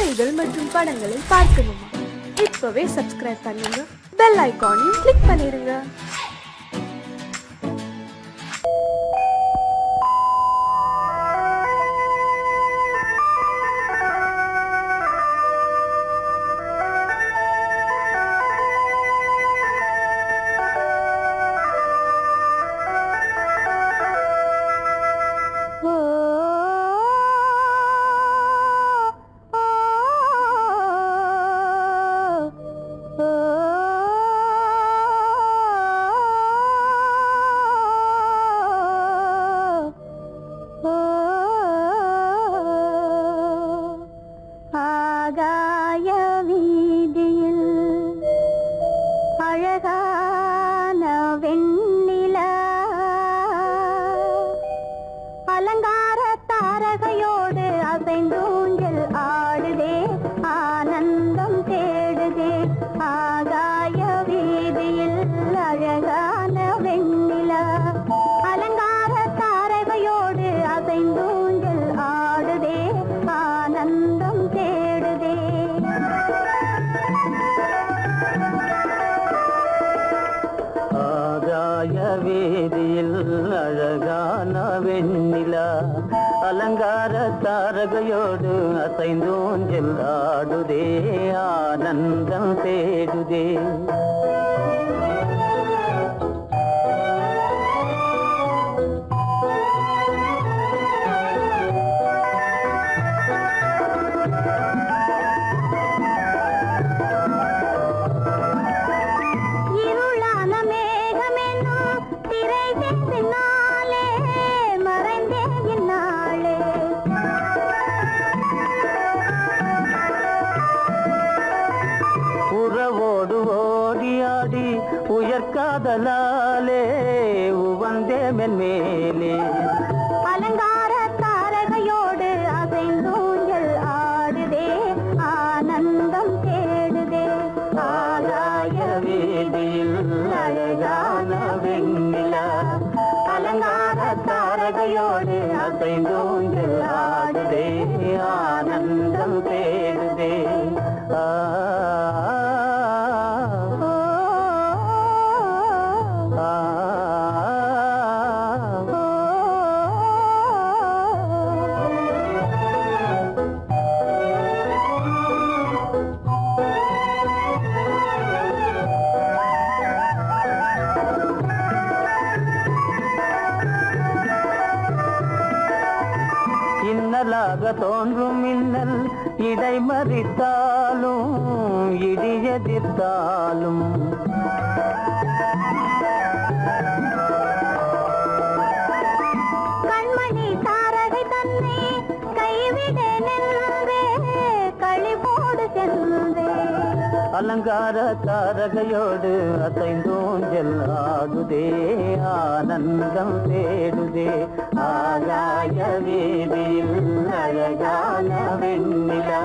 கதைகள் மற்றும் படங்களை பார்க்கணுமா? இப்பவே சப்ஸ்கிரைப் பண்ணுங்க, பெல் ஐகானையும் கிளிக் பண்ணிருங்க. அலங்கார தாரகையோடு அசைந்தூஞ்சல் ஆடுதே, ஆனந்தம் தேடுதே. உயர்காதலாலே உவந்தே மென்மேலே அலங்கார தாரகையோடு அசைந்தூஞ்சல் ஆடுதே, ஆனந்தம் தேடுதே. ஆகாய வீதியில் அழகான வெண்ணிலா அலங்கார தாரகையோடு அசைந்தூஞ்சல் ஆடுதே, ஆனந்தம் தேடுதே. தோன்றும் மின்னல் இடை மறித்தாலும் இடி எதிர்த்தாலும் கண்மணி தாரகை தன்னை கைவிட நின்றே, களிபோடு சென்றே. அலங்கார தாரகையோடு அசைந்தூஞ்சல் ஆடுதே, ஆனந்தம் தேடுதே. ஆகாய வீதியில் அழகான வெண்ணிலா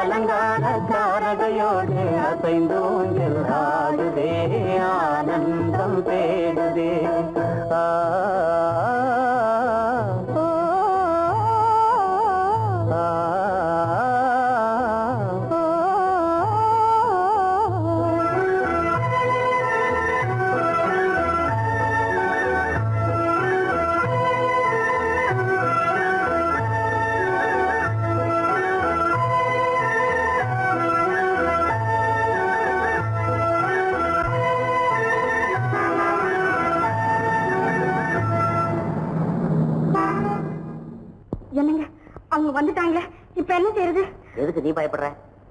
அலங்கார தாரகையோடு அசைந்தூஞ்சல் ஆடுதே, ஆனந்தம் தேடுதே. என்னங்க அவங்க வந்துட்டாங்களே, இப்ப என்ன செய்யறது? எதுக்கு நீ பயப்படுற?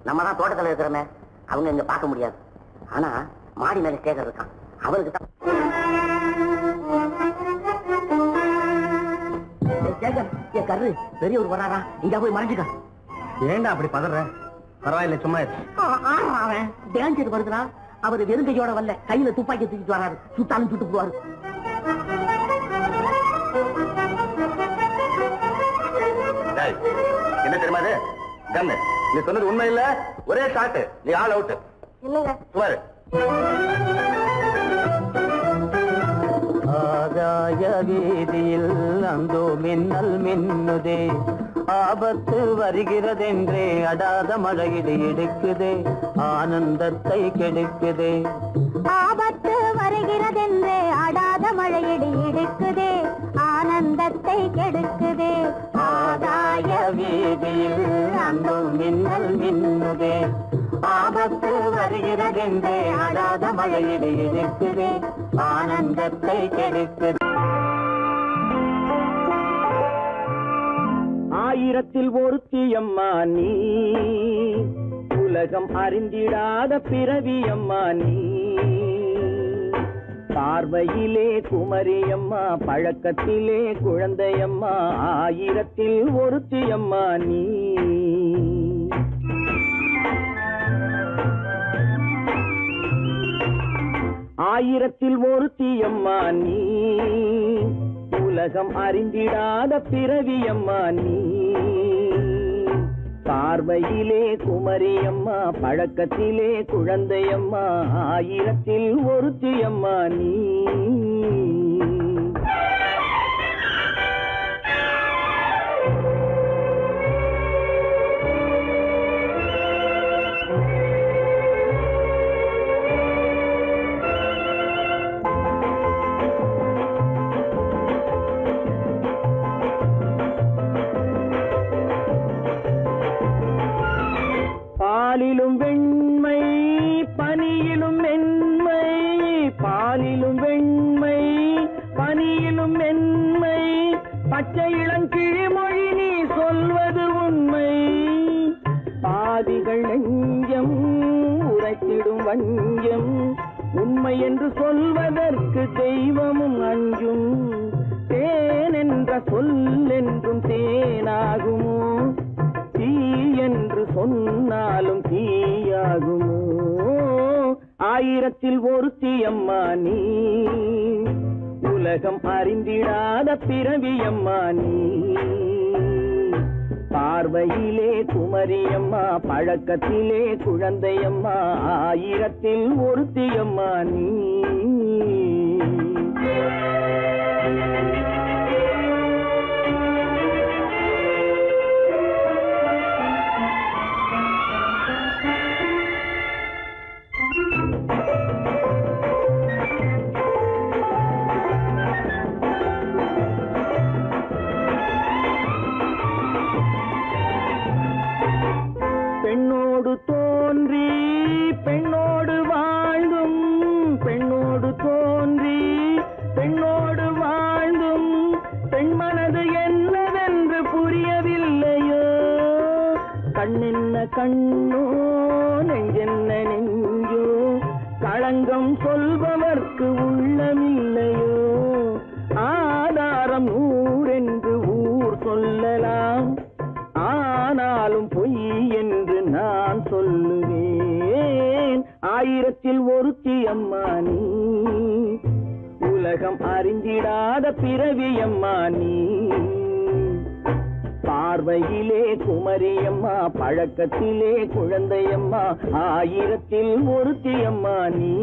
நம்ம தான் தோட்டத்தில் இருக்கிறோமே, அவங்க இங்க பார்க்க முடியாது. ஆனா மாடி மேல ஸ்டேஜர் இருக்கான், அவருக்கு தான். கரு பெரியவர் வராரா, இங்க போய் மறைஞ்சுக்க. ஏண்டா அப்படி பதற? பரவாயில்ல, சும்மா அவன் டேஞ்சர் வருதுனா. அவர் வெறுங்கையோட வரல, கையில துப்பாக்கி தூக்கிட்டு வராரு. சுட்டாலும் சுட்டு போவாரு. என்ன தெரியுமா? கண்ணு, நீ சொன்னது உண்மை இல்ல, ஒரே ஷாட், நீ ஆல் அவுட். இல்லங்க சுமாரு. ஆகாய வீதியில் அந்தோ மின்னல் மின்னுதே, ஆபத்து வருகிறதென்றே அடாத மழையிடு எடுக்குதே, ஆனந்தத்தை கெடுக்குதே. ஆபத்து வருகிறதென்றே அடாத மழையிடு எடுக்குதே, ஆனந்தத்தை கெடுக்குதே. ஆதாய வீதியில் அந்த மின்னல் மின்னுதே, ஆபத்து வருகிறதென்றே அடாத மழையிடு எடுக்குதே, ஆனந்தத்தை கெடுக்குதே. ஆயிரத்தில் ஒருத்தியம்மா நீ, உலகம் அறிந்திடாத பிறவியம்மா நீ. பார்வையிலே குமரியம்மா, பழக்கத்திலே குழந்தையம்மா, ஆயிரத்தில் ஒருத்தியம்மா நீ. ஆயிரத்தில் ஒருத்தியம்மா நீ, உலகம் அறிந்திடாத பிறவியம்மா நீ. பார்வையிலே குமரியம்மா, பழக்கத்திலே குழந்தையம்மா, ஆயிரத்தில் ஒருத்தியம்மா நீ. பாலிலும் வெண்மை பனியிலும் மென்மை, பாலிலும் வெண்மை பனியிலும் மென்மை, பச்சை இளங்கிழிமொழி நீ சொல்வது உண்மை. பாதிகள் நெஞ்சம் உரைத்திடும் வஞ்சம், உண்மை என்று சொல்வதற்கு தெய்வமும் அஞ்சும். தேன் என்ற சொல் என்றும் தேனாகுமோ, தீ என்று சொன்னாலும் தீயாகுமோ. ஆயிரத்தில் ஒருத்தியம்மா நீ, உலகம் அறிந்திடாத பிறவியம்மா நீ. பார்வையிலே குமரியம்மா, பழக்கத்திலே குழந்தையம்மா, ஆயிரத்தில் ஒருத்தியம்மா நீ. பெண்ணோடு தோன்றி பெண்ணோடு வாழ்ந்தும், பெண்ணோடு தோன்றி பெண்ணோடு வாழ்ந்தும், பெண்மனது என்னவென்று புரியவில்லையோ. கண்ணென்ன கண்ணோ, நெஞ்சென்ன நெஞ்சோ, களங்கம் சொல்பவர்க்கு உள்ளமில்லையோ. ஆதாரம் நூறென்று ஊர் சொல்லலாம், ஆனாலும் பொய் என்று நான் சொல்லுவேன். ஆயிரத்தில் ஒருத்தியம்மா நீ, உலகம் அறிந்திடாத பிறவியம்மா நீ. பார்வையிலே குமரியம்மா, பழக்கத்திலே குழந்தையம்மா, ஆயிரத்தில் ஒருத்தியம்மா நீ.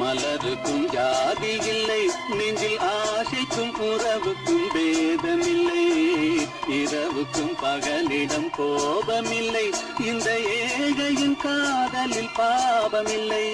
மலருக்கும் ஜாதி இல்லை, நெஞ்சில் ஆசைக்கும் உறவுக்கும் பேதமில்லை. இரவுக்கும் பகலிடம் கோபமில்லை, இந்த ஏழையின் காதலில் பாவமில்லை.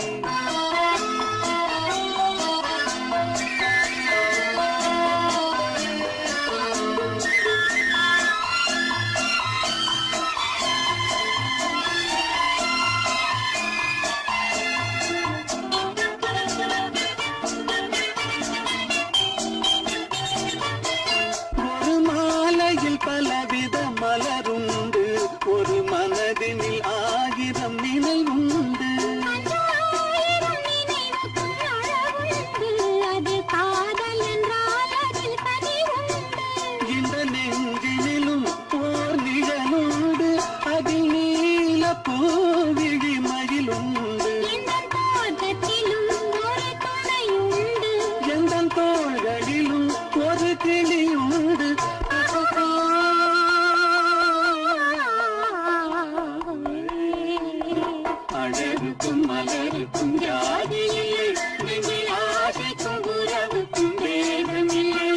மலருக்கும் ஜாதி இல்லை நெஞ்சில் ஆசைக்கும் உறவுக்கும் வேதமில்லை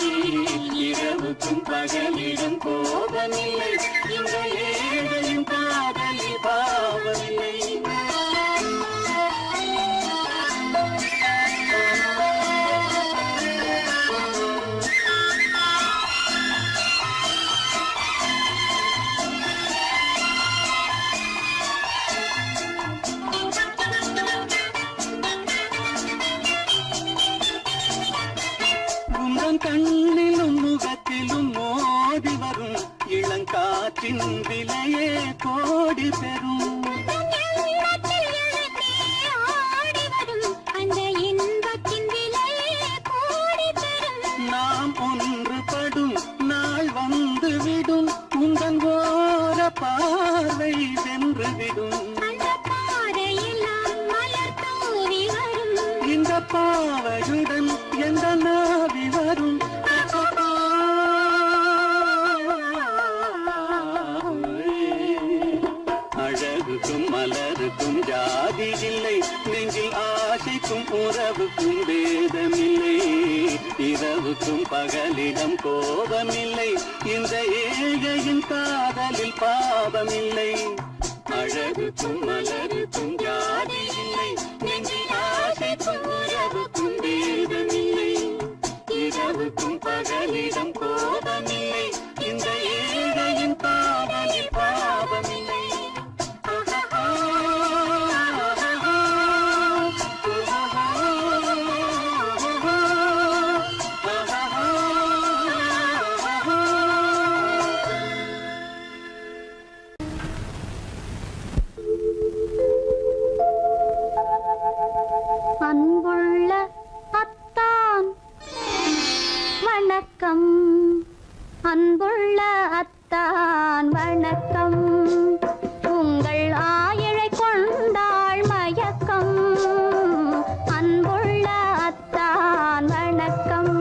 இரவுக்கும் பகலிடம் கோபமில்லை இந்த ஏழையும் காதலில் பாவமில்லை கண்ணிலும் முகத்திலும் மோதி வரும் இளங்காற்றின் விலையே கோடி பெறும் நாம் ஒன்றுபடும் நாள் வந்துவிடும் உங்கள் ஓர பார்வை வென்றுவிடும் இந்த பாவையுடன் எந்த நாவி வரும் அழகுக்கும் மலருக்கும் ஜாதி இல்லை நெஞ்சில் ஆசைக்கும் உறவுக்கும் வேதமில்லை இரவுக்கும் பகலிடம் கோபமில்லை இந்த ஏழையின் காதலில் பாவமில்லை அழகுக்கும் மலருக்கும் ஜாதி இல்லை நெஞ்சில் ஆசைக்கும் உறவுக்கும் வேதமில்லை இரவுக்கும் பகலிடம் கோபமில்லை இந்த ஏழையின் காதலில் பாவமில்லை அன்புள்ள அத்தான் வணக்கம் அன்புள்ள அத்தான் வணக்கம் உங்கள் ஆயிழை கொண்டாள் மயக்கம் அன்புள்ள அத்தான் வணக்கம்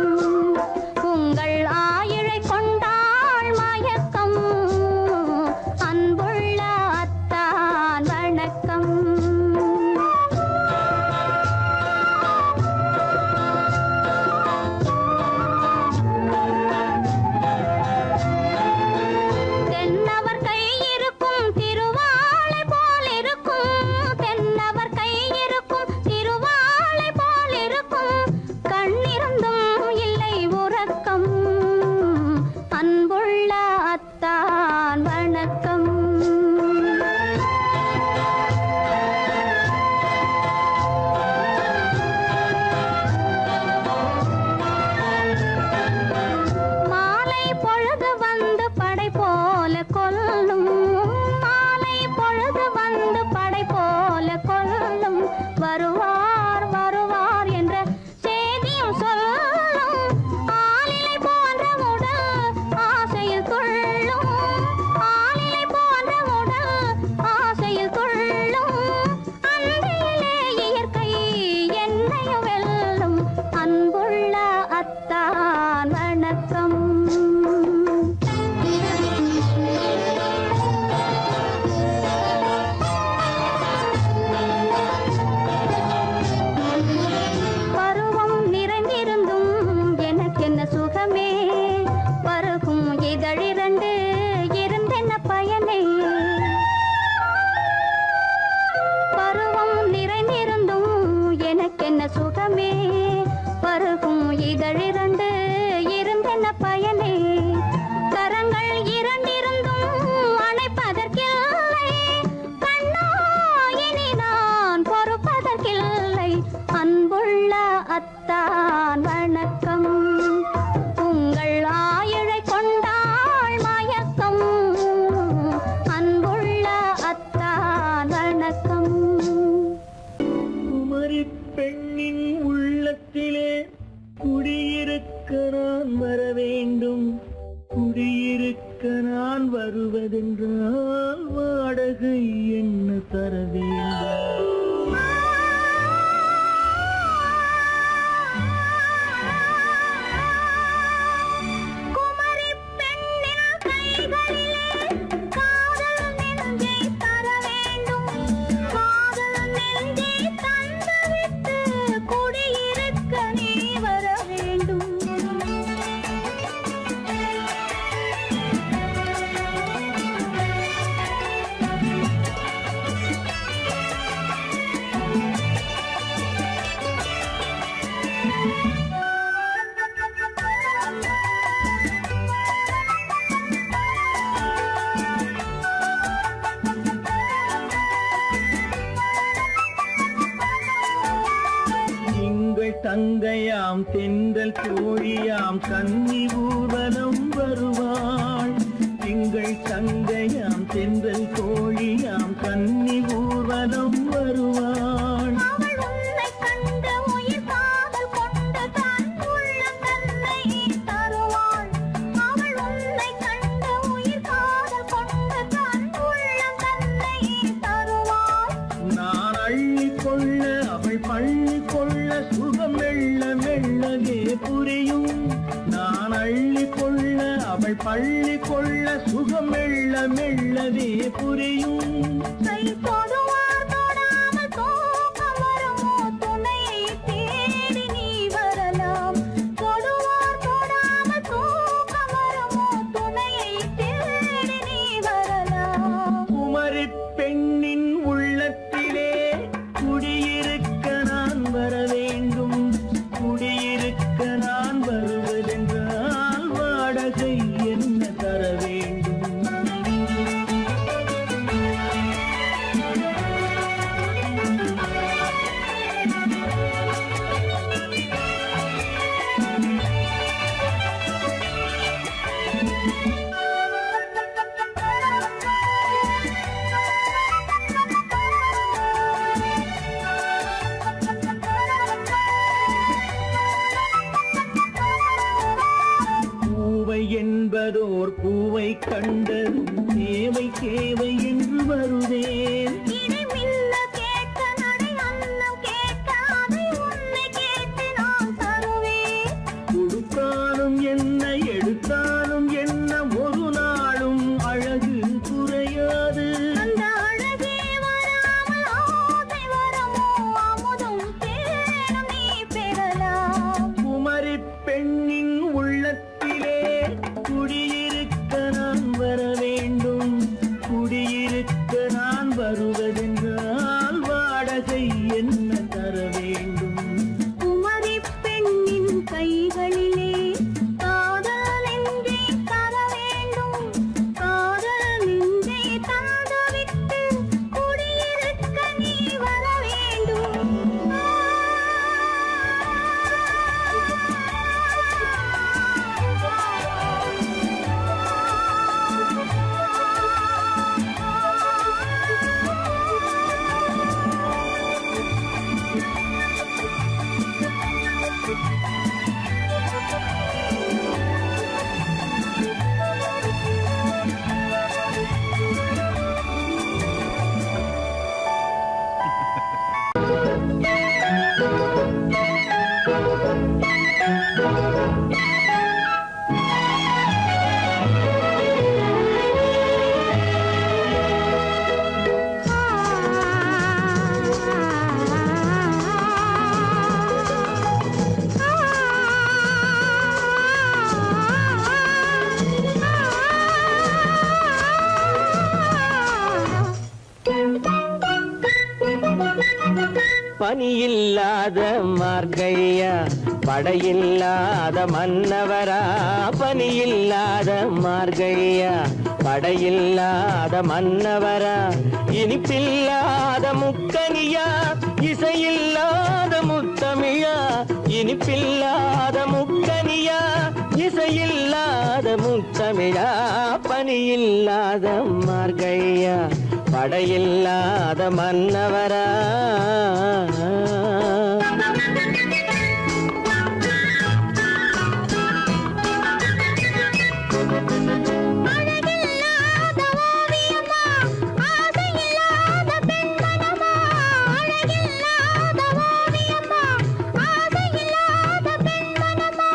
உங்கள் ஆயிழை கொண்டாள் மயக்கம் அன்புள்ள அத்தான் வணக்கம் வருவதென்றால் வாடகை என்ன தர வேண்டும்? தங்கையாம் தென்றல் தோழியாம் கன்னி ஊர்வலம் வருவாள். திங்கள் தங்கையாம் தென்றல் தோழியாம் கன்னி ஊர்வலம் வருவாள். அவள் உன்னை கண்டு உயிர் காதல் கொண்டு தன் உள்ளம் தன்னை தருவாள். அவள் உன்னை கண்டு உயிர் காதல் கொண்டு தன் உள்ளம் தன்னை தருவாள். நான் அள்ளி கொள்ள அவள் பள்ளி கொள்ள சுகம் மெல்ல மெல்லவே புரியும். நான் அள்ளி கொள்ள அவள் பள்ளி கொள்ள சுகம் மெல்ல மெல்லவே புரியும். கை தொடுவார் தொடாமல் தூக்கம் வருமோ துணையை தேடி நீ வரலாம். தொடுவார் தொடாமல் தூக்கம் வருமோ துணையை தேடி நீ வரலாம். குமரி பெண்ணின் உள்ளத்திலே குடியிருக்க நான் வர வேண்டும். குடியிருக்க நான் வருவதென்றால் வாடகை என்ன தர வேண்டும்? பூவை என்பதோர் பூவை கண்டதும் தேவை தேவை என்று வருவேன். இடி மின்ன கேட்க நடை அன்னம் கேட்க அதை உன்னை கேட்டு நான் தருவேன். கொடுத்தாலும் என்ன எடுத்தாலும் என்ன ஒரு நாளும் அழகு குறையாது. அந்த அழகே வராமல் ஆசை வரமோ அமுதும் தேனும் நீ பெறலாம். குமரி பெண்ணின் உள்ளத்திலே குடியிருக்க நான் வர வேண்டும். குடியிருக்க நான் வருவதென்றால் வாடகை என்ன தர வேண்டும்? குமரி பெண்ணின் கைகளிலே காதல் நெஞ்சை தர வேண்டும். காதல் நெஞ்சை தந்துவிட்டு குடியிருக்க நீ வர வேண்டும். பனியில்லாத மார்கழியா படையில்லாத மன்னவரா. பனியில்லாத மார்கழியா படையில்லாத மன்னவரா. இனிப்பில்லாத முக்கனியா இசையில்லாத முத்தமிழா. இனிப்பில்லாத முக்கனியா இசையில்லாத முத்தமிழா. பனியில்லாத மார்கழியா படையில்லாத மன்னவரா. அழகில்லாத ஓவியமா ஆசையில்லாத பெண்மனமா. அழகில்லாத ஓவியமா ஆசையில்லாத பெண்மனமா.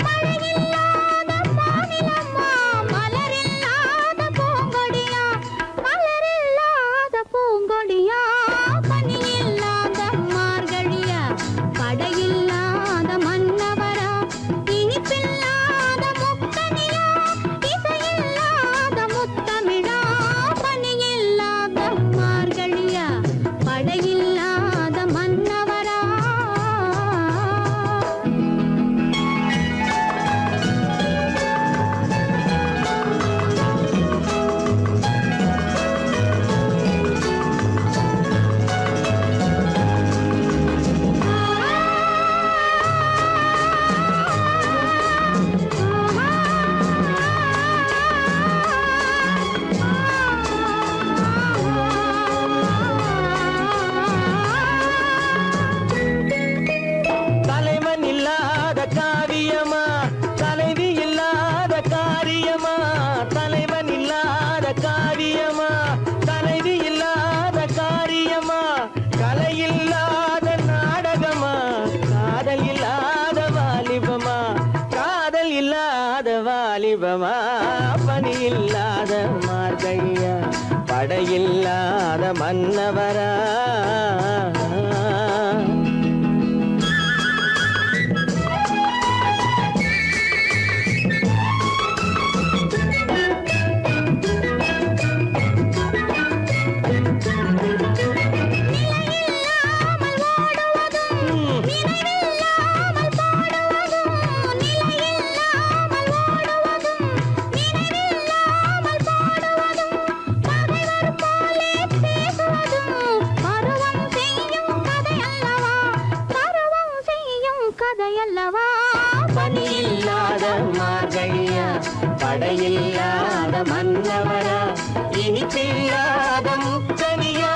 மழையில்லாத வானிலம்மா மலரில்லாத பூங்கொடியா. மலரில்லாத பூங்கொடியா. பனியில்லாத இல்லாத மன்னவரா பனியில்லாத மார்கழியா படையில்லாத மன்னவரா இனிப்பில்லாத முக்கனியா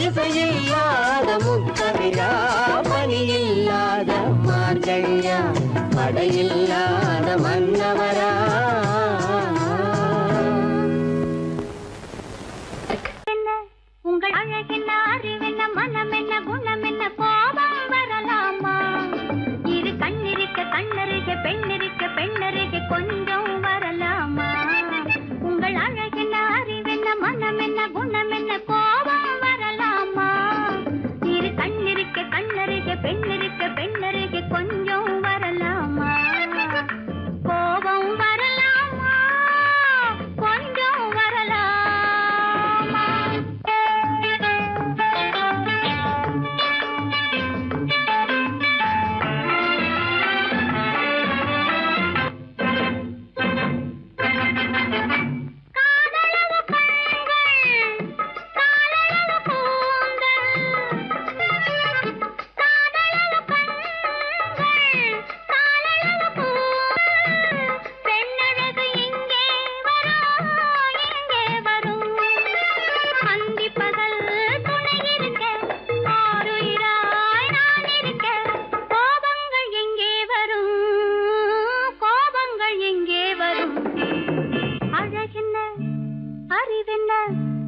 இசையில்லாத முக்கவிரா பனியில்லாத மார்கழியா படையில்லாத மன்னவரா உங்கள் அழகென்ன அறிவென்ன மனம் என்ன குணம் என்ன கோபம் வரலாமா இரு கண்ணிருக்க கண்ணருக பெண்ணிருக்க பெண்ணருக கொஞ்சம் வரலாமா உங்கள் அழகென்ன அறிவென்ன மனம் என்ன குணம் என்ன கோபம் வரலாமா இரு கண்ணிருக்க கண்ணருக பெண்ணிருக்க பெண்ணருக கொஞ்சம் வரலாமா கோபம் வரலாமா கொஞ்சம் வரலாமா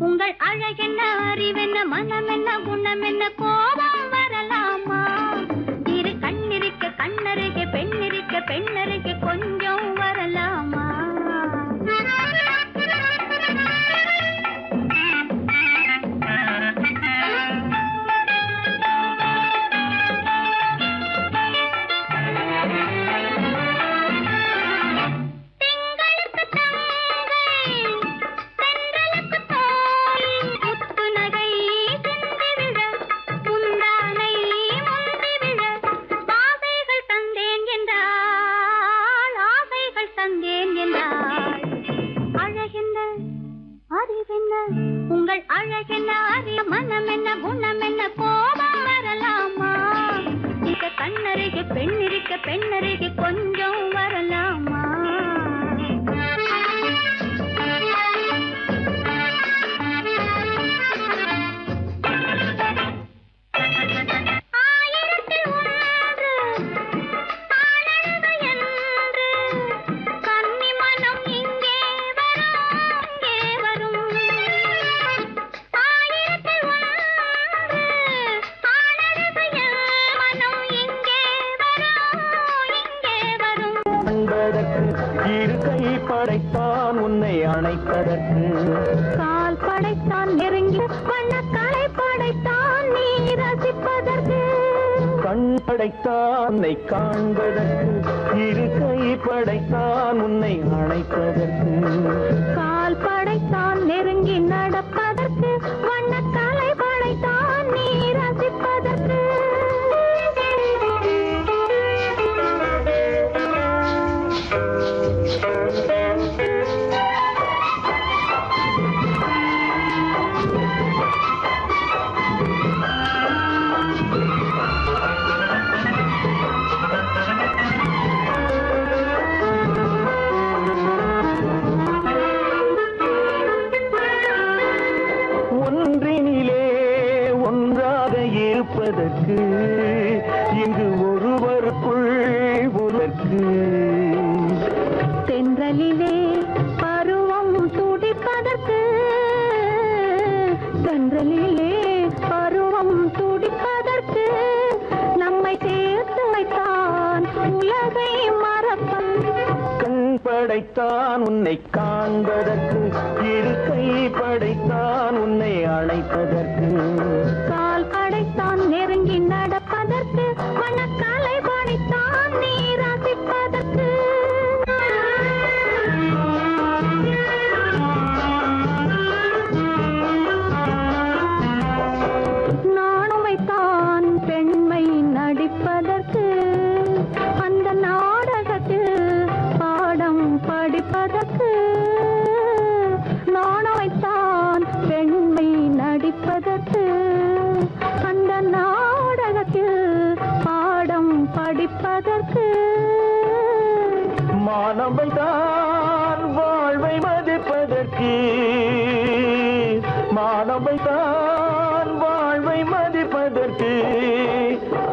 உங்கள் அழகென்ன அறிவென்ன மனம் என்ன குணம் என்ன கோபம் வரலாமா இரு கண்ணிருக்க கண்ணருக பெண்ணிருக்க பெண்ணருக கொஞ்சம் வரலாமா உங்கள் அழகென்ன அறிய மனம் என்ன குணம் என்ன கோபம் வரலாமா இத கண்ணருக பெண்ணிருக்க பெண்ணருக கொஞ்சம் வரலாமா இரு கை படைத்தான் உன்னை அணைப்பதற்கு கால் படைத்தான் நெருங்கி வண்ணக்காலை படைத்தான் நீ ரசிப்பதற்கு கண் படைத்தான் உன்னை காண்பதற்கு இரு கை படைத்தான் உன்னை அணைப்பதற்கு கால் படைத்தான் நெருங்கி நடப்பதற்கு வண்ணக்காலை படைத்தான் நீ ரசிப்பதற்கு இருப்பதற்கு இங்கு ஒருவருக்குள் ஒருவருக்கு தென்றலிலே பருவம் துடிப்பதற்கு தென்றலிலே பருவம் துடிப்பதற்கு நம்மை சேர்த்து வைத்தான் உலகை மறப்பன் கண்பட படைத்தான் உன்னை காண்பதற்கு, இரு கை படைத்தான் உன்னை அணைப்பதற்கு. கால் படைத்தான் நெருங்கி நடப்பதற்கு, மனக்காலை படைத்தான் நீ ரசிப்பதற்கு. நானும் வைத்தான் பெண்மை நடிப்பதற்கு, அந்த நாடகத்தில் பாடம் படிப்பதற்கு. நானும் வைத்தான் பெண்மை நடிப்பதற்கு, அந்த நாடகத்தில் பாடம் படிப்பதற்கு. மானவை தான் வாழ்வை மதிப்பதற்கு, மானவை தான் வாழ்வை மதிப்பதற்கு.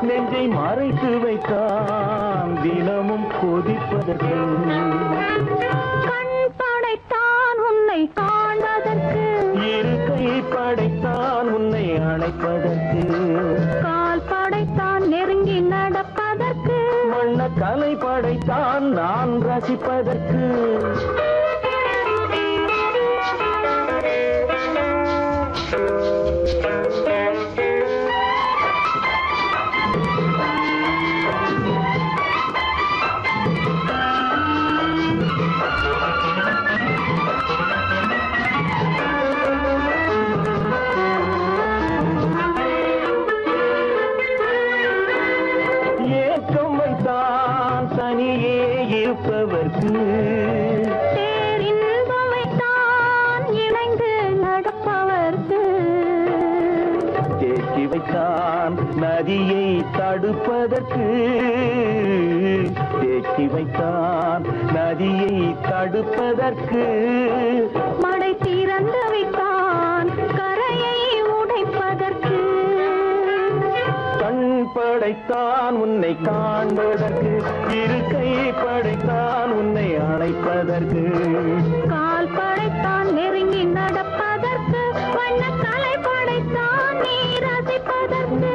நெஞ்சை மறைத்து வைத்தான் தினமும் கொதிப்பதற்கு. கண் படைத்தான் உன்னை காண்பதற்கு, இரு கை படைத்தான் உன்னை அணைப்பதற்கு. கால் படைத்தான் நெருங்கி நடப்பதற்கு. வண்ண கலை படைத்தான் நான் ரசிப்பதற்கு. ஏக்கம் வைத்தான் தனியே இருப்பவர்க்கு, பேரின்பம் வைத்தான் இணைந்து நடப்பவர்க்கு. தேக்கி வைத்தான் நதியை தடுப்பதற்கு, தேக்கி வைத்தான் நதியை தடுப்பதற்கு. மடை திறந்து வைத்தான் கரையை உடைப்பதற்கு. கண் படைத்தான் உன்னை காண்பதற்கு, இரு கை படைத்தான் உன்னை அணைப்பதற்கு. கால் படைத்தான் நெருங்கி நடப்பதற்கு, வண்ணக்கலை படைத்தான் நீ ரசிப்பதற்கு.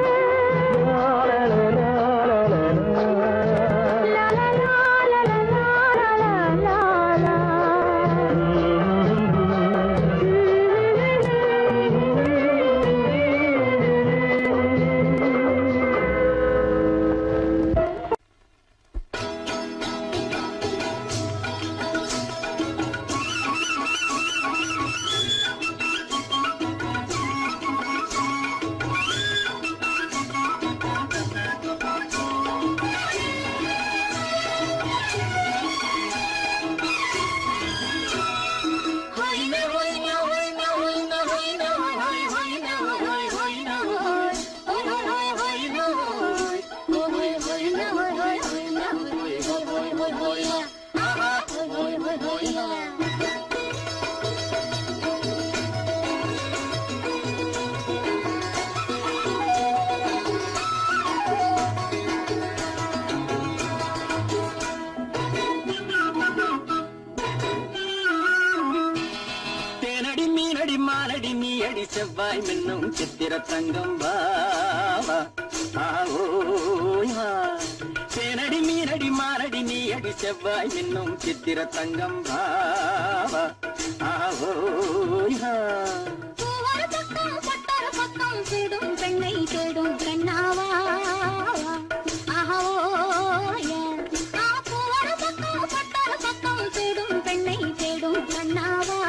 தேனடி மீனடி மானடி நீ அடி செவ்வாய் மின்னும் சித்திர தங்கம் வாவா ஆவோயா. தேனடி மீனடி மானடி நீ அடி செவ்வாய் மின்னும் சித்திர தங்கம் வாவா ஆவோயா. பூவொரு பக்கம் பட்டொரு பக்கம் சூடும் பெண்ணை தேடும் கண்ணாவா. பூவொரு பக்கம் பட்டொரு பக்கம் சூடும் பெண்ணை தேடும் கண்ணாவா.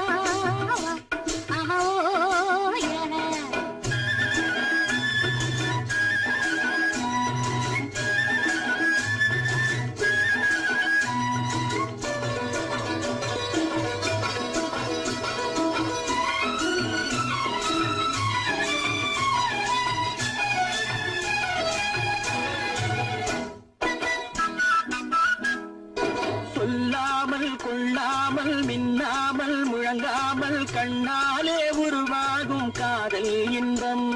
சொல்லாமல் கொள்ளாமல் மின்னாமல் முழங்காமல் கண்ணாலே உருவாகும் காதல் இன்பம்.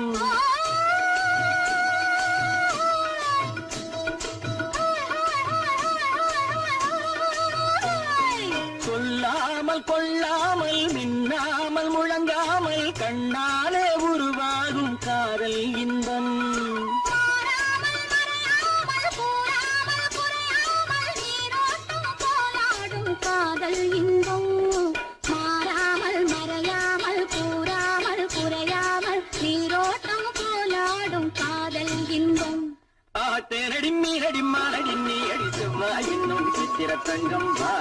சொல்லாமல் கொள்ளாமல் மின்னாமல் முழங்காமல் கண்ணாலே உருவாகும் காதல் இன்பம். காதல் தேனடி மீனடி மானடி நீ அடி செவ்வாய் என்னும் சித்திர தங்கம் வா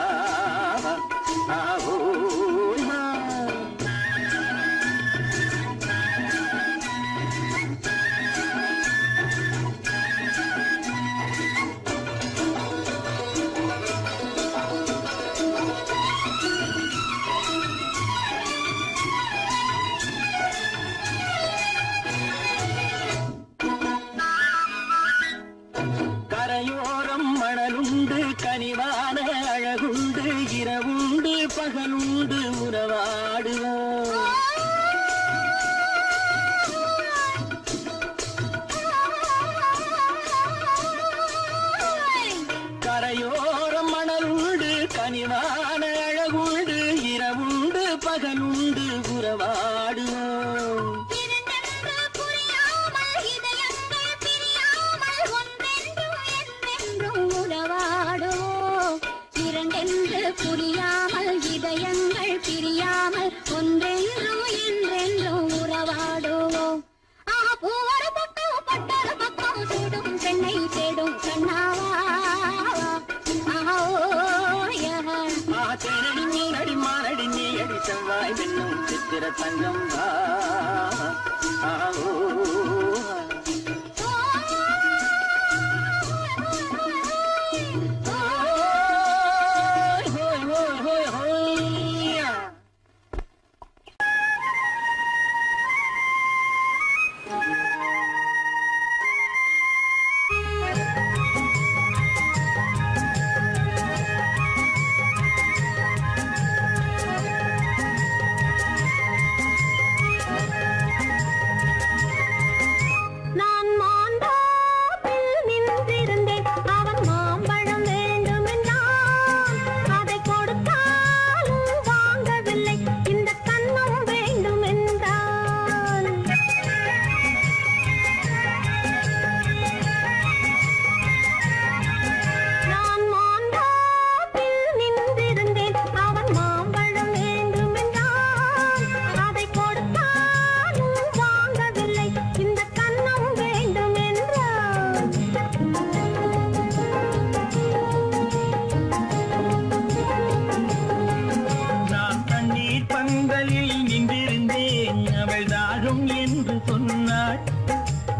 கரையோரம் மணலுண்டு கனிவான அழகுண்டு இரவுண்டு பகலுண்டு உறவாடுவோம் கரையோரம் மணலுண்டு கனிவான அழகுண்டு இரவுண்டு பகலுண்டு உறவாடுவோம் புரியாமல் இதயங்கள் பிரியாமல் ஒன்றென்றும் என்றென்றும் உறவாடுவோம் பூவர பக்கம் பட்டர பக்கம் தேடும் பெண்ணை தேடும் கண்ணாவா தேனடி மீனடி மானடி நீ அடி செவ்வாய் என்னும் சித்திர தங்கம் வா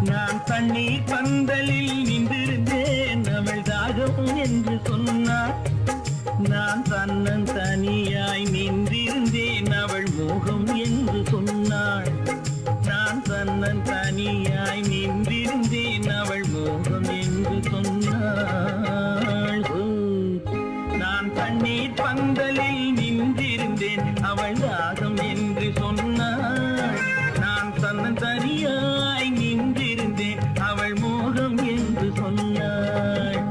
நான் தண்ணீர் பந்தலில் நின்றிருந்தேன் அவள் தாகம் என்று சொன்னாள் நான் தன்னன் தனியாய் நின்றிருந்தேன் அவள் மோகம் என்று சொன்னாள் நான் தன்னன் தனியாய் நின்றிருந்தேன் அவள் மோகம் என்று சொன்னாள் நான் தண்ணீர் பந்தலில் நின்றிருந்தேன் அவள் தாகம் என்று சொன்னாள் நான் தன்னன் தனியாய் நின்றிருந்தேன் அவள் மோகம் என்று சொன்னாள்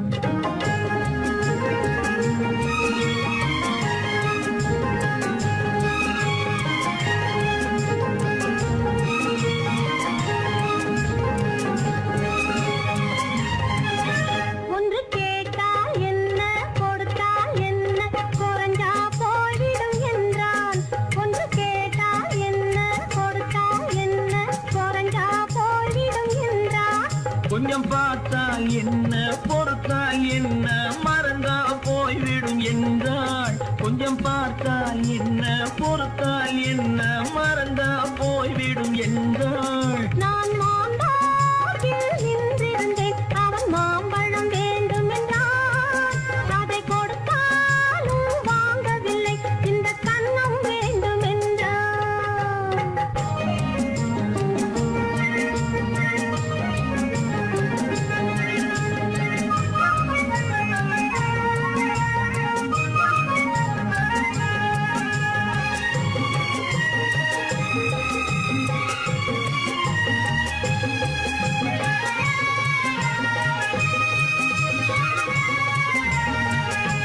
ஒன்று கேட்டால் என்ன கொடுத்தால் என்ன குறைஞ்சா போய்விடும் என்றான் ஒன்று கேட்டால் என்ன கொடுத்தால் என்ன குறைஞ்சா போய்விடும் என்றான் கொஞ்சம் பார்த்தால் என்ன பொறுத்தால் என்ன மறந்தா போய்விடும் என்றாள் கொஞ்சம் பார்த்தால் என்ன பொறுத்தால் என்ன மறந்தா போய்விடும் என்றாள் நான் மாந்தாகில் நின்றிருந்தேன் அவன் மாம்பழம் வேண்டும் என்றான் அதை கொடுத்தாலும் வாங்கவில்லை இந்த கன்னம் வேண்டும் என்றான்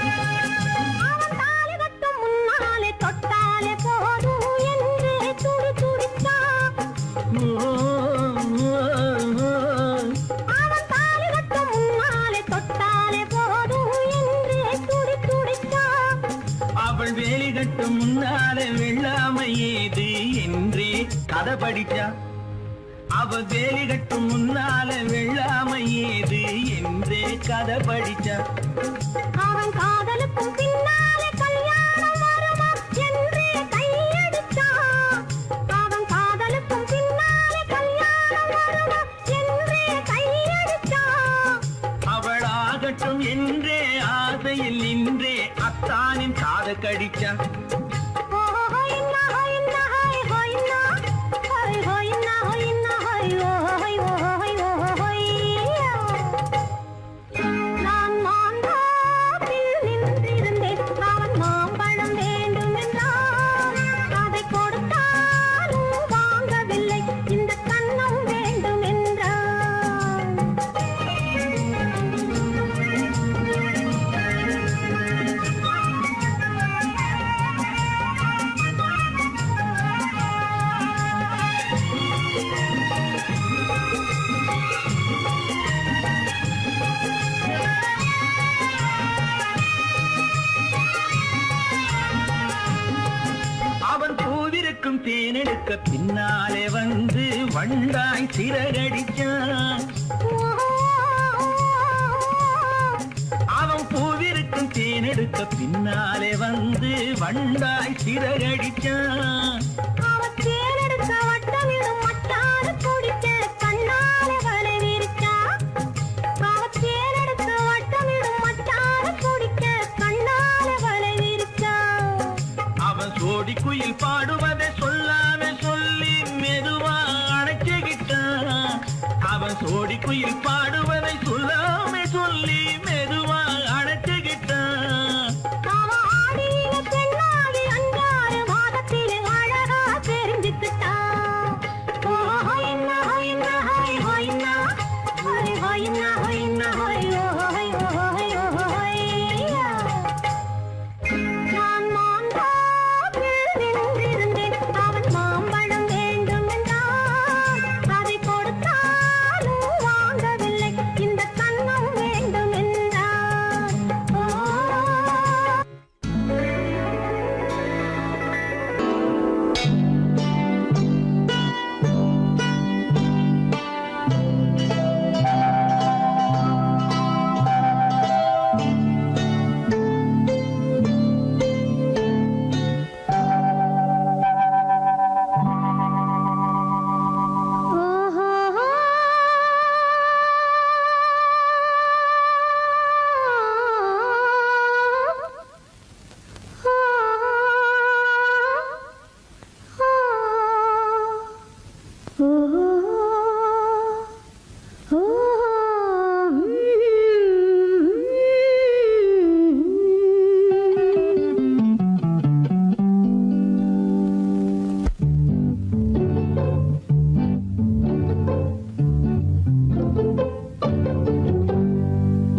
அவன் தாலி கட்டும் முன்னாலே தொட்டாலே போதும் என்றே துடி துடித்தான் அவன் தாலி கட்டும் முன்னாலே தொட்டாலே போதும் என்றே துடி துடித்தான் அவள் வேலி கட்டும் முன்னாலே வெள்ளாமை ஏது என்றே கதை படிச்சா அவள் வேலி கட்டும் முன்னாலே வெள்ளாமை ஏது கதை படிச்சா அவன் காதலுக்கும் பின்னாலே கல்யாணம் வருமா என்றே கையடிச்சான். அவன் காதலுக்கும் பின்னாலே கல்யாணம் வருமா என்றே கையடிச்சான். அவளாகட்டும் என்றே ஆசையில் நின்றே அத்தானின் காத கடிச்சா நான் மாந்தாப்பில் நின்றிருந்தேன். அவன் மாம்பழம் வேண்டும் என்றான். அதை கொடுத்தாலும் வாங்கவில்லை. இந்த கன்னம் வேண்டும் என்றான். அவன் பூவிருக்கும் தேனெடுக்க பின்னாலே வந்து வண்டாய் சிறகடிச்சான் அவன் பூவிருக்கும் தேனெடுக்க பின்னாலே வந்து வண்டாய் சிறகடிச்சான் அவன் தேனெடுக்க வட்டமிடும் மச்சான குடிக்க கண்ணாலே வலை விரிச்சான். அவன் தேனெடுக்க வட்டமிடும் மச்சான குடிக்க கண்ணாலே வலை விரிச்சான். அவன் சோடி குயில் பாடுவதை சொல்லாம சொல்லி மெதுவா அணைச்சுக்கிட்டான் அவன் சோடி குயில் பாடுவதை சொல்லாம சொல்லி மெதுவா அணைச்சுக்கிட்டான் அவன் ஆடியில பெண்ணாகி 5-6 மாதத்திலே அழகா தெரிஞ்சுக்கிட்டான். ஓ ஹொய்னா ஹொய்னா ஹொய் ஹொய்னா ஹொய் ஹொய்னா ஹொய்னா ஹொய் ஓ ஹொய் ஓ ஹொய் ஓ ஹொய்யா. நான் மாந்தாப்பில் நின்றிருந்தேன். அவன் மாம்பழம் வேண்டும் என்றான். அதை கொடுத்தாலும் வாங்கவில்லை. இந்த கன்னம் வேண்டும் என்றான். ஓ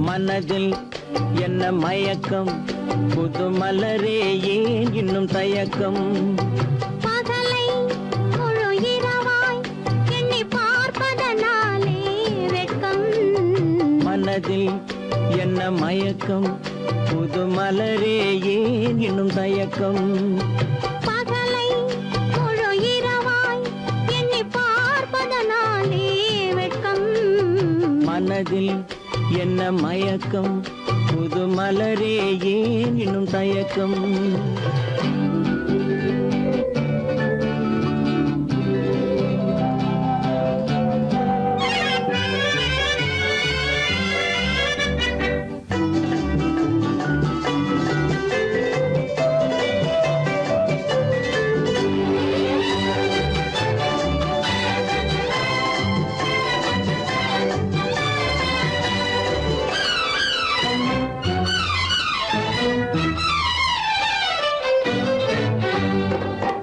மனதில் என்ன மயக்கம் புது மலரே ஏன் இன்னும் தயக்கம் பகலை முழு இரவாய் எண்ணி பார்ப்பதனாலே வெட்கம். மனதில் என்ன மயக்கம் புது மலரே ஏன் இன்னும் தயக்கம் பகலை முழு இரவாய் எண்ணி பார்ப்பதனாலே வெட்கம். மனதில் என்ன மயக்கம் புது மலரே ஏன் இன்னும் தயக்கம்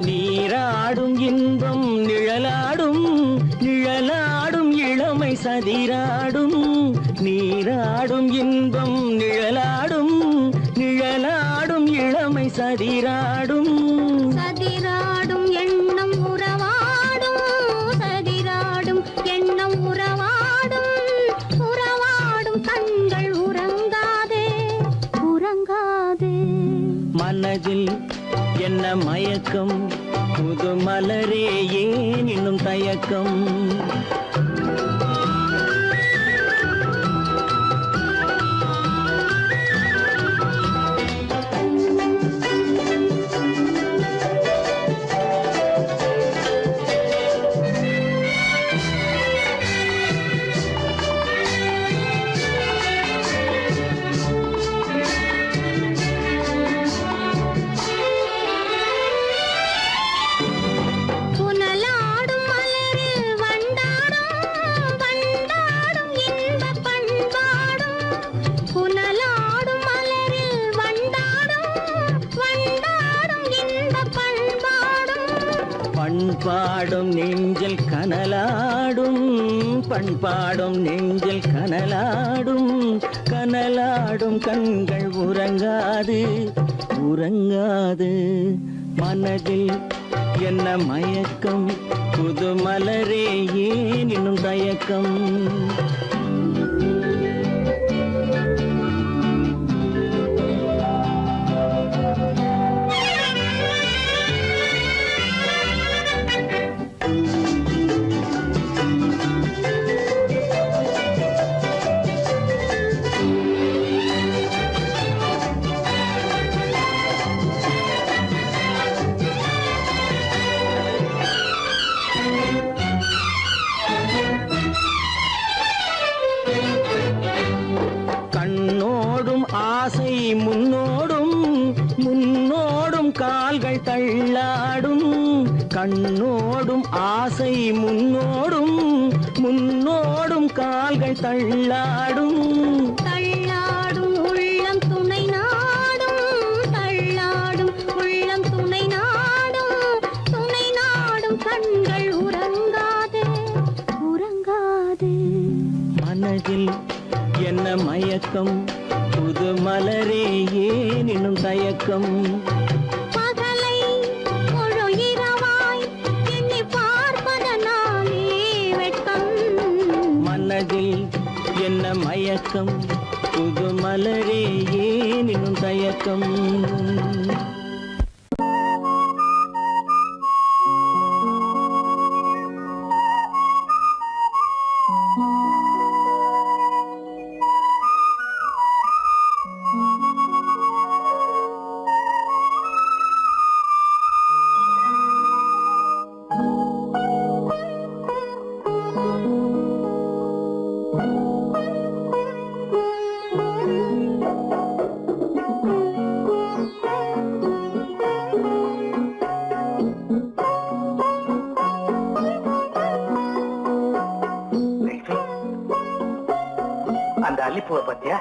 நீராடும் இன்பம் நிழலாடும் நிழலாடும் இளமை சதிராடும் நீராடும் இன்பம் நிழலாடும் நிழலாடும் இளமை சதிராடும் சதிராடும் எண்ணம் உறவாடும். சதிராடும் எண்ணம் உறவாடும். உறவாடும் கண்கள் உறங்காதே உறங்காதே. மனதில் என்ன மயக்கம் புது மலரே ஏன் இன்னும் தயக்கம் பண்பாடும் நெஞ்சில் கனலாடும், பண்பாடும் நெஞ்சில் கனலாடும், கனலாடும் கண்கள் உறங்காது, உறங்காது. மனதில் என்ன மயக்கம், புது மலரே ஏன் இன்னும் தயக்கம்? கண்ணோடும் ஆசை முன்னோடும், முன்னோடும் கால்கள் தள்ளாடும். கண்ணோடும் ஆசை முன்னோடும், முன்னோடும் கால்கள் தள்ளாடும். தள்ளாடும் உள்ளம் துணை நாடும், தள்ளாடும் உள்ளம் துணை நாடும், துணை நாடும் கண்கள் உறங்காது, உறங்காது. மனதில் என்ன மயக்கம், புது மலரே ஏன் இன்னும் தயக்கம்? பகலை முழு இரவாய் எண்ணி பார்ப்பதனாலே வெட்கம். மனதில் என்ன மயக்கம், புது மலரே ஏன் இன்னும் தயக்கம்? அந்த அல்லிப்பூவை பத்தியா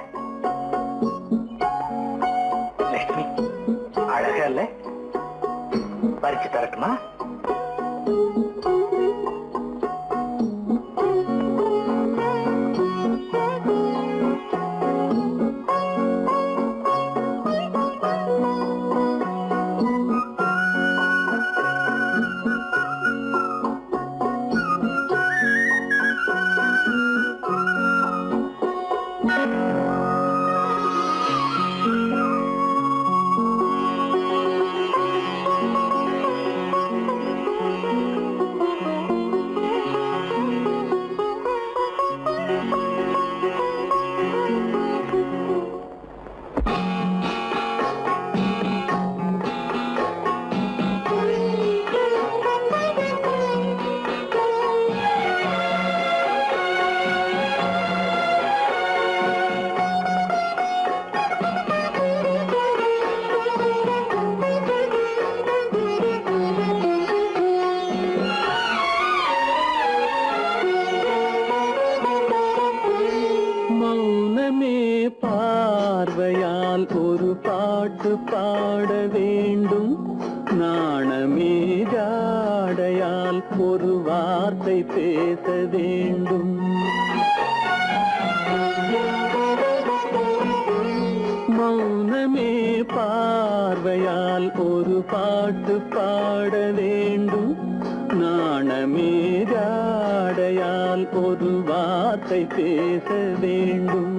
லட்சுமி? அழகா இல்ல? பறிச்சு தரட்டுமா? பார்வையால் ஒரு பாட்டு பாட வேண்டும், நாணமே ஜாடையால் ஒரு வார்த்தை பேச வேண்டும். மௌனமே பார்வையால் ஒரு பாட்டு பாட வேண்டும், நாணமே ஜாடையால் ஒரு வார்த்தை பேச வேண்டும்.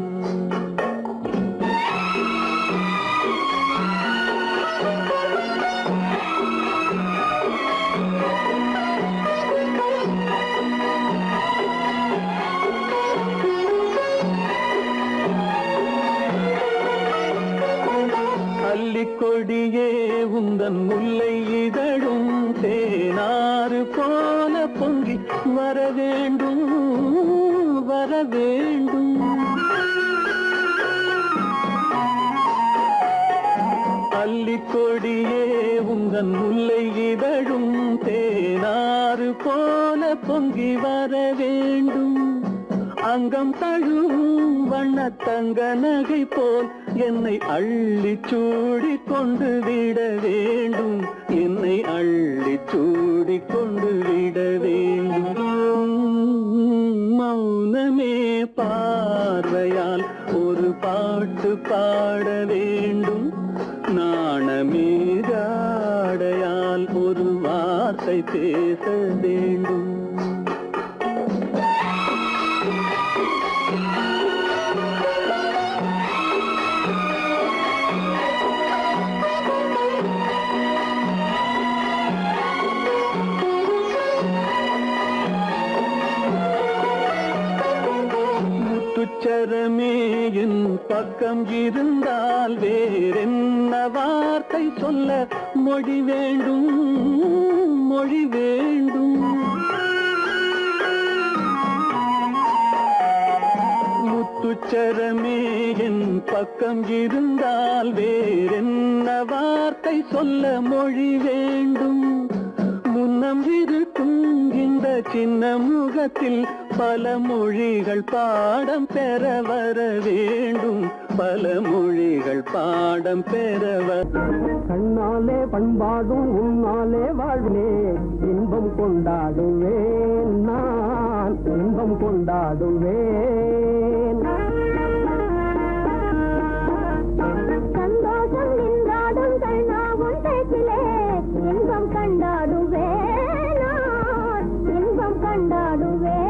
கொடியே உந்தன் முல்லை இதழும் தேனாறு போல பொங்கி வர வேண்டும், வர வேண்டும். அல்லிக்கொடியே உந்தன் முல்லை இதழும் தேனாறு போல பொங்கி வர வேண்டும். அங்கம் தழுவும் வண்ண தங்க நகை போல் என்னை அள்ளி சூடி கொண்டு விட வேண்டும், என்னை அள்ளி சூடி கொண்டு விட வேண்டும். மௌனமே பார்வையால் ஒரு பாட்டு பாட வேண்டும், நாணமே ஜாடையால் ஒரு வார்த்தை பேச வேண்டும். முத்துச்சரமே என் பக்கம் இருந்தால் வேறென்ன வார்த்தை சொல்ல மொழி வேண்டும், மொழி வேண்டும். முத்துச்சரமே என் பக்கம் இருந்தால் வேறென்ன வார்த்தை சொல்ல மொழி வேண்டும். முன்னம் இருக்கும் இந்த சின்ன முகத்தில் பல மொழிகள் பாடம் பெற வர வேண்டும், பல மொழிகள் பாடம் பெற வர. கண்ணாலே பண்பாடும் உன்னாலே வாழ்விலே இன்பம் கொண்டாடுவேன், நான் இன்பம் கொண்டாடுவேன். சந்தோஷம் நின்றாடும் கண்ணாவும் பேச்சிலே இன்பம் கண்டாடுவேன், நான் இன்பம் கண்டாடுவேன்.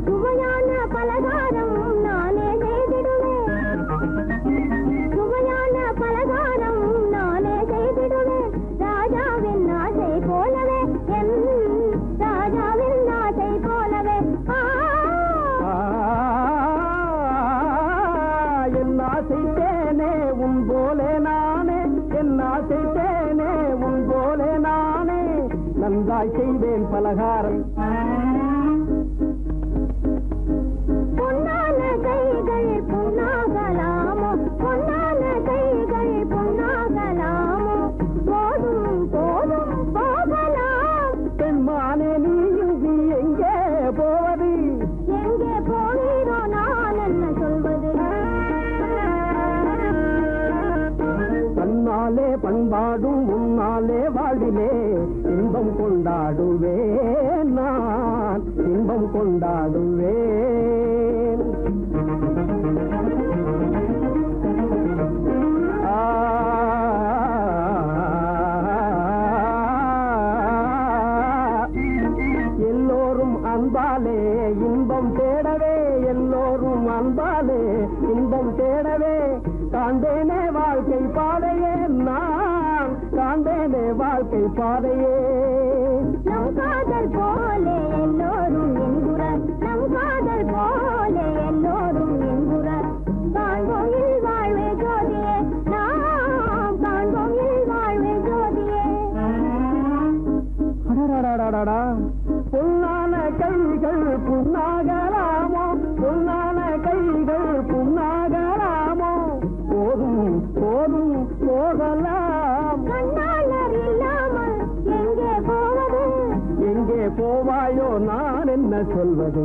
சுவையான பலகாரம் நானே செய்திடுவேன், சுவையான பலகாரம் நானே செய்திடுவேன். ராஜாவின் ஆசை போலவே என் ராஜாவின் ஆசை போலவே. என் ஆசை தேனே உன் போலே நானே, என் ஆசை தேனே உன் போலே நானே, நன்றாய் செய்வேன் பலகாரம். பொன்னான கைகள் பொன்னாகலாமோ, பொன்னான கைகள் பொன்னாகலாமோ, போதும் போதும் போகலாம். பெண்மானே நீ எங்கே போவது, எங்கே போகிறோ நான் என்ன சொல்வது. தன்னாலே பண்பாடும் உன்னாலே வாழ்விலே இன்பம் கொண்டாடுவேன், நான் இன்பம் கொண்டாடுவேன். எல்லோரும் அன்பாலே இன்பம் தேடவே, எல்லோரும் அன்பாலே இன்பம் தேடவே காண்பேனே வாழ்க்கை பாதையே, நான் காண்பேனே வாழ்க்கை பாதையே. நம் காதல் போலே எல்லோரும் என்குற, நம் காதல் போலே எல்லோரும் என்குற. காண்போம் இல் வாழ்வே ஜோதியே, நாம் காண்போம் இல் வாழ்வே ஜோதியே. அடடடடடடா, பொன்னான கைகள் புண்ணாகலாமோ, பொன்னான கைகள் புண்ணாகலாமோ, போதும் போதும் போகலாம். கண்ணாளர் இல்லாமல் எங்கே போவது, எங்கே போவாயோ நான் என்ன சொல்வது.